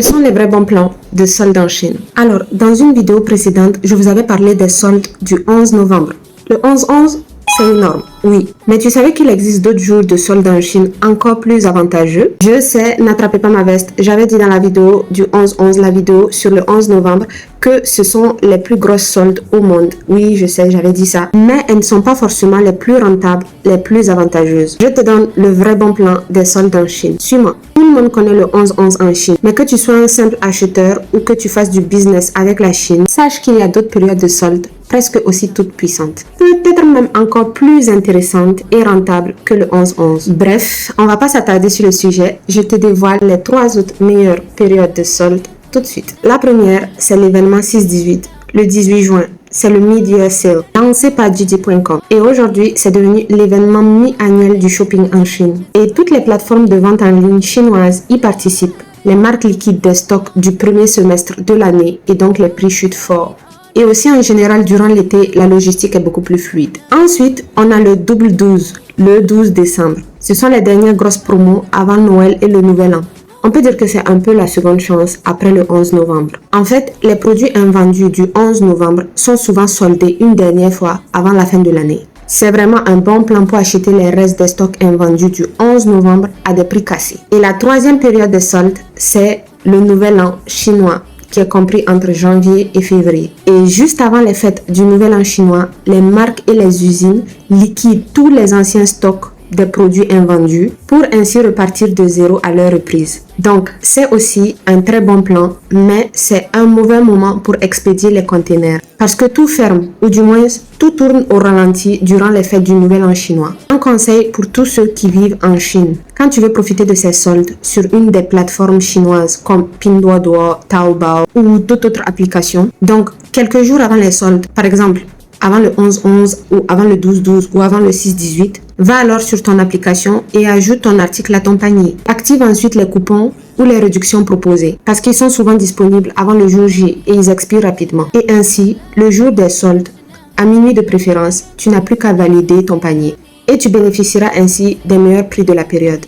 Quels sont les vrais bons plans de soldes en Chine? Alors, dans une vidéo précédente, je vous avais parlé des soldes du 11 novembre. Le 11-11, c'est énorme, oui. Mais tu savais qu'il existe d'autres jours de soldes en Chine encore plus avantageux? Je sais, n'attrapez pas ma veste. J'avais dit dans la vidéo du 11-11, la vidéo sur le 11 novembre, que ce sont les plus grosses soldes au monde. Oui, je sais, j'avais dit ça. Mais elles ne sont pas forcément les plus rentables, les plus avantageuses. Je te donne le vrai bon plan des soldes en Chine. Suis-moi. Tout le monde connaît le 11-11 en Chine. Mais que tu sois un simple acheteur ou que tu fasses du business avec la Chine, sache qu'il y a d'autres périodes de soldes presque aussi toutes puissantes. Peut-être même encore plus intéressantes et rentables que le 11-11. Bref, on va pas s'attarder sur le sujet. Je te dévoile les 3 autres meilleures périodes de soldes tout de suite. La première, c'est l'événement 6-18, le 18 juin. C'est le Mid-Year Sale, lancé par JD.com. Et aujourd'hui, c'est devenu l'événement mi-annuel du shopping en Chine. Et toutes les plateformes de vente en ligne chinoises y participent. Les marques liquides des stocks du premier semestre de l'année et donc les prix chutent fort. Et aussi en général, durant l'été, la logistique est beaucoup plus fluide. Ensuite, on a le double 12, le 12 décembre. Ce sont les dernières grosses promos avant Noël et le Nouvel An. On peut dire que c'est un peu la seconde chance après le 11 novembre. En fait, les produits invendus du 11 novembre sont souvent soldés une dernière fois avant la fin de l'année. C'est vraiment un bon plan pour acheter les restes des stocks invendus du 11 novembre à des prix cassés. Et la troisième période de solde, c'est le Nouvel An chinois, qui est compris entre janvier et février. Et juste avant les fêtes du Nouvel An chinois, les marques et les usines liquident tous les anciens stocks des produits invendus pour ainsi repartir de zéro à leur reprise. Donc, c'est aussi un très bon plan, mais c'est un mauvais moment pour expédier les containers parce que tout ferme, ou du moins tout tourne au ralenti durant les fêtes du Nouvel An chinois. Un conseil pour tous ceux qui vivent en Chine. Quand tu veux profiter de ces soldes sur une des plateformes chinoises comme Pinduoduo, Taobao ou toute autre application, donc quelques jours avant les soldes, par exemple avant le 11-11 ou avant le 12-12 ou avant le 6-18, va alors sur ton application et ajoute ton article à ton panier. Active ensuite les coupons ou les réductions proposées parce qu'ils sont souvent disponibles avant le jour J et ils expirent rapidement. Et ainsi, le jour des soldes, à minuit de préférence, tu n'as plus qu'à valider ton panier et tu bénéficieras ainsi des meilleurs prix de la période.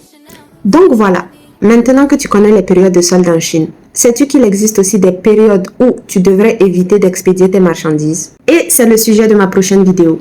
Donc voilà, maintenant que tu connais les périodes de soldes en Chine, sais-tu qu'il existe aussi des périodes où tu devrais éviter d'expédier tes marchandises? Et c'est le sujet de ma prochaine vidéo.